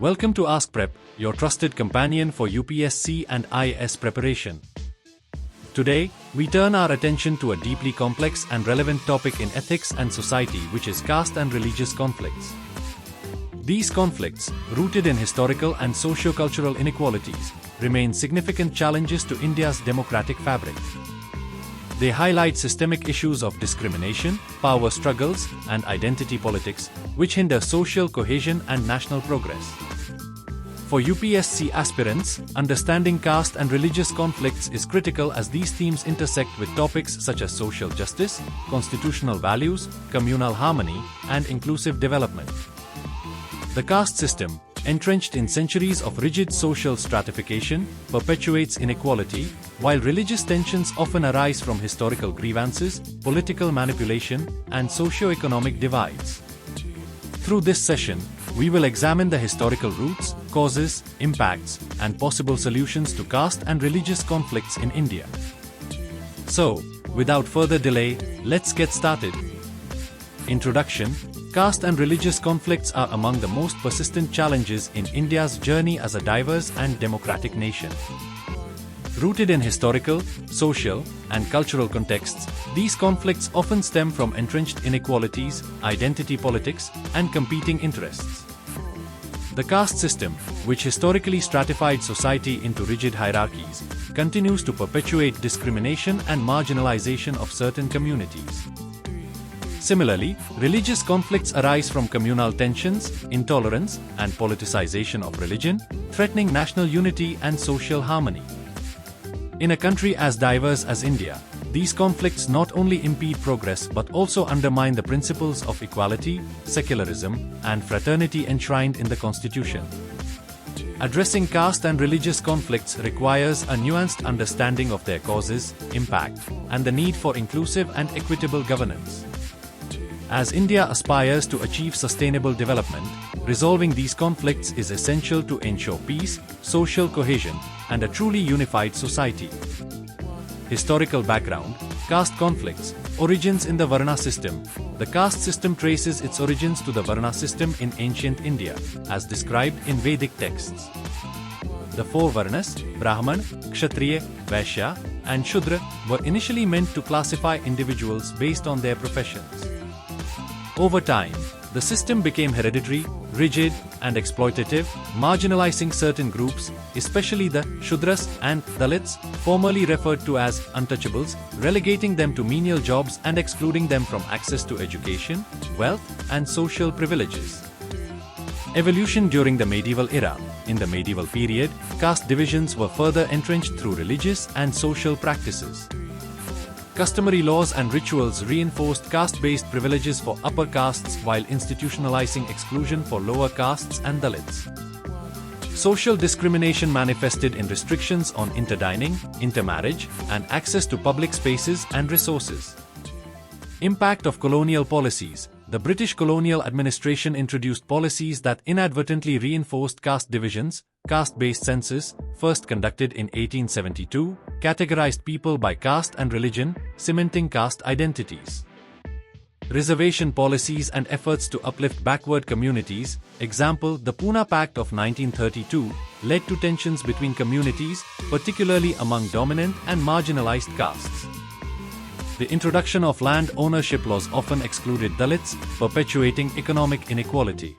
Welcome to Ask Prep, your trusted companion for UPSC and IAS preparation. Today, we turn our attention to a deeply complex and relevant topic in ethics and society, which is caste and religious conflicts. These conflicts, rooted in historical and socio-cultural inequalities, remain significant challenges to India's democratic fabric. They highlight systemic issues of discrimination, power struggles, and identity politics, which hinder social cohesion and national progress. For UPSC aspirants, understanding caste and religious conflicts is critical as these themes intersect with topics such as social justice, constitutional values, communal harmony, and inclusive development. The caste system, entrenched in centuries of rigid social stratification, perpetuates inequality, while religious tensions often arise from historical grievances, political manipulation, and socio-economic divides. Through this session, we will examine the historical roots, causes, impacts, and possible solutions to caste and religious conflicts in India. So, without further delay, let's get started. Introduction: Caste and religious conflicts are among the most persistent challenges in India's journey as a diverse and democratic nation. Rooted in historical, social, and cultural contexts, these conflicts often stem from entrenched inequalities, identity politics, and competing interests. The caste system, which historically stratified society into rigid hierarchies, continues to perpetuate discrimination and marginalization of certain communities. Similarly, religious conflicts arise from communal tensions, intolerance, and politicization of religion, threatening national unity and social harmony. In a country as diverse as India, these conflicts not only impede progress but also undermine the principles of equality, secularism, and fraternity enshrined in the Constitution. Addressing caste and religious conflicts requires a nuanced understanding of their causes, impact, and the need for inclusive and equitable governance. As India aspires to achieve sustainable development, resolving these conflicts is essential to ensure peace, social cohesion, and a truly unified society. Historical background: Caste conflicts. Origins in the Varna system. The caste system traces its origins to the Varna system in ancient India, as described in Vedic texts. The four Varnas, Brahman, Kshatriya, Vaishya, and Shudra, were initially meant to classify individuals based on their professions. Over time, the system became hereditary, rigid, and exploitative, marginalizing certain groups, especially the Shudras and Dalits, formerly referred to as untouchables, relegating them to menial jobs and excluding them from access to education, wealth, and social privileges. Evolution during the medieval era. In the medieval period, caste divisions were further entrenched through religious and social practices. Customary laws and rituals reinforced caste-based privileges for upper castes while institutionalizing exclusion for lower castes and Dalits. Social discrimination manifested in restrictions on interdining, intermarriage, and access to public spaces and resources. Impact of colonial policies. The British colonial administration introduced policies that inadvertently reinforced caste divisions. Caste-based census, first conducted in 1872, categorized people by caste and religion, cementing caste identities. Reservation policies and efforts to uplift backward communities, example, the Pune Pact of 1932, led to tensions between communities, particularly among dominant and marginalized castes. The introduction of land ownership laws often excluded Dalits, perpetuating economic inequality.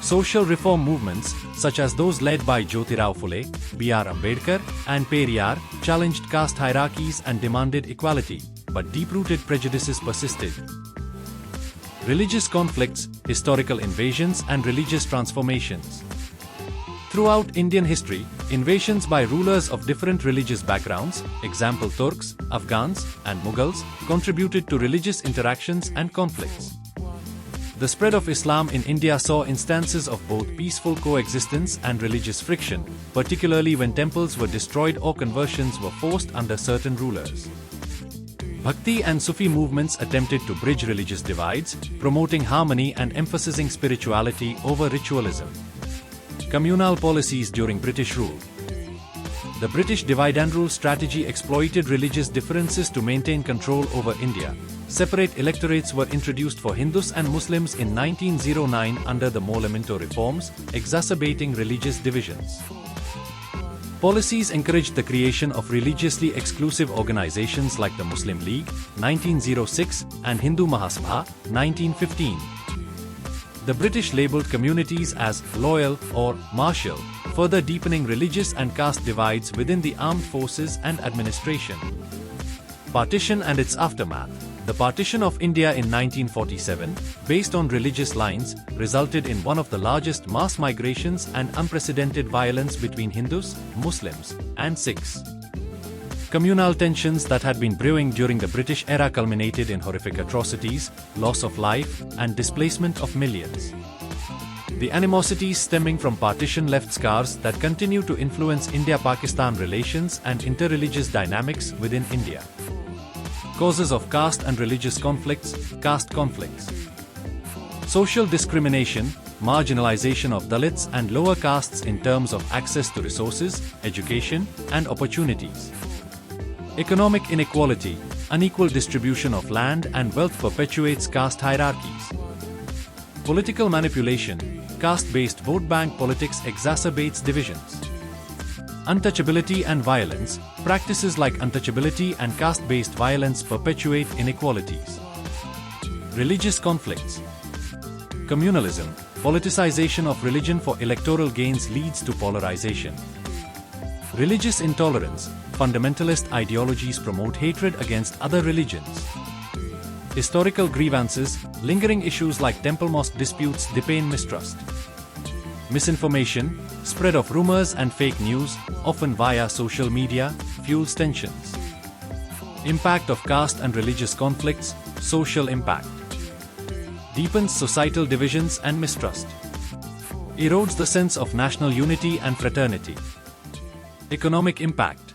Social reform movements, such as those led by Jyotirao Phule, B.R. Ambedkar, and Periyar, challenged caste hierarchies and demanded equality, but deep-rooted prejudices persisted. Religious conflicts, historical invasions, and religious transformations. Throughout Indian history, invasions by rulers of different religious backgrounds, example Turks, Afghans, and Mughals, contributed to religious interactions and conflicts. The spread of Islam in India saw instances of both peaceful coexistence and religious friction, particularly when temples were destroyed or conversions were forced under certain rulers. Bhakti and Sufi movements attempted to bridge religious divides, promoting harmony and emphasizing spirituality over ritualism. Communal policies during British rule. The British divide-and-rule strategy exploited religious differences to maintain control over India. Separate electorates were introduced for Hindus and Muslims in 1909 under the Moore-Minto reforms, exacerbating religious divisions. Policies encouraged the creation of religiously exclusive organizations like the Muslim League, 1906, and Hindu Mahasabha, 1915. The British labelled communities as loyal or martial, further deepening religious and caste divides within the armed forces and administration. Partition and its aftermath. The partition of India in 1947, based on religious lines, resulted in one of the largest mass migrations and unprecedented violence between Hindus, Muslims, and Sikhs. Communal tensions that had been brewing during the British era culminated in horrific atrocities, loss of life, and displacement of millions. The animosities stemming from partition left scars that continue to influence India-Pakistan relations and interreligious dynamics within India. Causes of caste and religious conflicts, caste conflicts. Social discrimination, marginalization of Dalits and lower castes in terms of access to resources, education, and opportunities. Economic inequality, unequal distribution of land and wealth perpetuates caste hierarchies. Political manipulation, caste-based vote bank politics exacerbates divisions. Untouchability and violence, practices like untouchability and caste-based violence perpetuate inequalities. Religious conflicts. Communalism, politicization of religion for electoral gains leads to polarization. Religious intolerance, fundamentalist ideologies promote hatred against other religions. Historical grievances, lingering issues like temple-mosque disputes deepen mistrust. Misinformation, spread of rumors and fake news, often via social media, fuels tensions. Impact of caste and religious conflicts, social impact. Deepens societal divisions and mistrust. Erodes the sense of national unity and fraternity. Economic impact.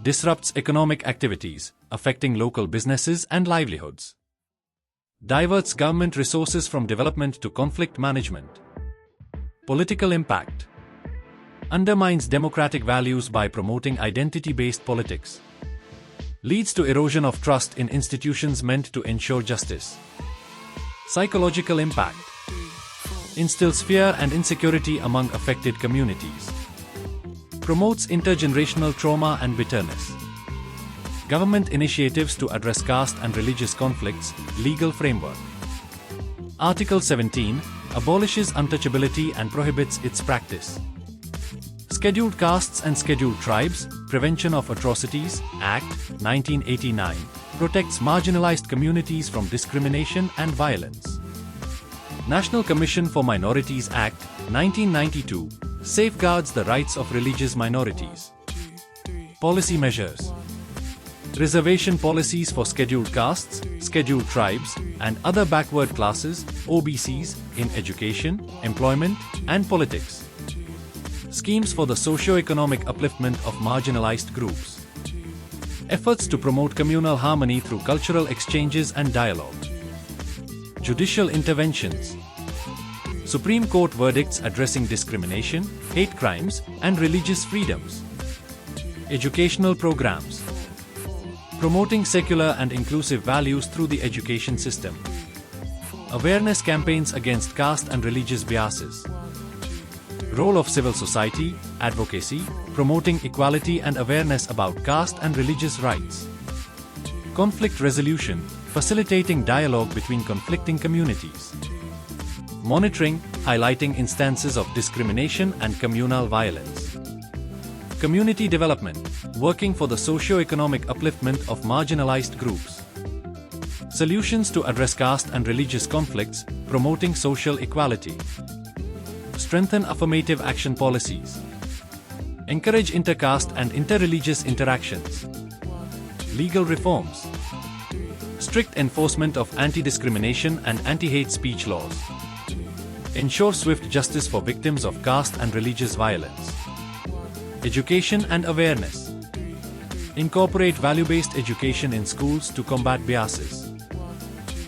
Disrupts economic activities, affecting local businesses and livelihoods. Diverts government resources from development to conflict management. Political impact. Undermines democratic values by promoting identity-based politics. Leads to erosion of trust in institutions meant to ensure justice. Psychological impact. Instills fear and insecurity among affected communities. Promotes intergenerational trauma and bitterness. Government initiatives to address caste and religious conflicts, legal framework. Article 17 abolishes untouchability and prohibits its practice. Scheduled Castes and Scheduled Tribes, Prevention of Atrocities, Act, 1989, protects marginalized communities from discrimination and violence. National Commission for Minorities Act, 1992, safeguards the rights of religious minorities. Policy measures. Reservation policies for scheduled castes, scheduled tribes, and other backward classes, OBCs, in education, employment, and politics. Schemes for the socio-economic upliftment of marginalized groups. Efforts to promote communal harmony through cultural exchanges and dialogue. Judicial interventions. Supreme Court verdicts addressing discrimination, hate crimes, and religious freedoms. Educational programs. Promoting secular and inclusive values through the education system. Awareness campaigns against caste and religious biases. Role of civil society, advocacy, promoting equality and awareness about caste and religious rights. Conflict resolution, facilitating dialogue between conflicting communities. Monitoring, highlighting instances of discrimination and communal violence. Community development, working for the socio-economic upliftment of marginalized groups. Solutions to address caste and religious conflicts, promoting social equality. Strengthen affirmative action policies. Encourage intercaste and interreligious interactions. Legal reforms. Strict enforcement of anti-discrimination and anti-hate speech laws. Ensure swift justice for victims of caste and religious violence. Education and awareness. Incorporate value-based education in schools to combat biases.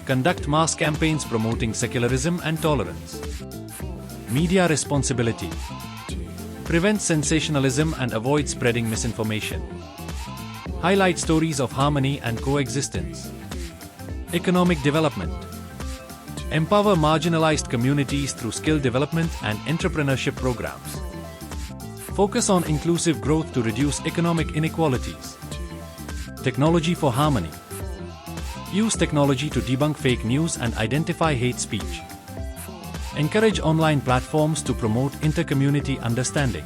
Conduct mass campaigns promoting secularism and tolerance. Media responsibility. Prevent sensationalism and avoid spreading misinformation. Highlight stories of harmony and coexistence. Economic development. Empower marginalized communities through skill development and entrepreneurship programs. Focus on inclusive growth to reduce economic inequalities. Technology for harmony. Use technology to debunk fake news and identify hate speech. Encourage online platforms to promote inter-community understanding.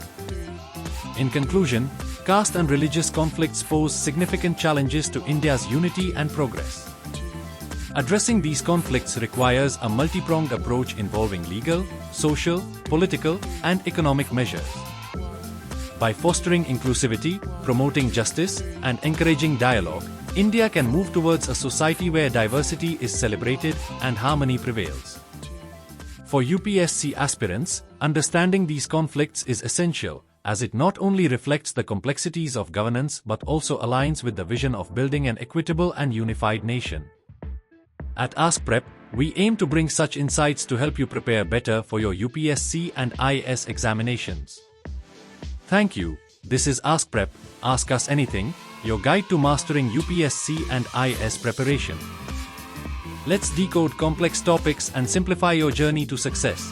In conclusion, caste and religious conflicts pose significant challenges to India's unity and progress. Addressing these conflicts requires a multi-pronged approach involving legal, social, political, and economic measures. By fostering inclusivity, promoting justice, and encouraging dialogue, India can move towards a society where diversity is celebrated and harmony prevails. For UPSC aspirants, understanding these conflicts is essential, as it not only reflects the complexities of governance but also aligns with the vision of building an equitable and unified nation. At AskPrep, we aim to bring such insights to help you prepare better for your UPSC and IAS examinations. Thank you. This is AskPrep, Ask Us Anything, your guide to mastering UPSC and IAS preparation. Let's decode complex topics and simplify your journey to success.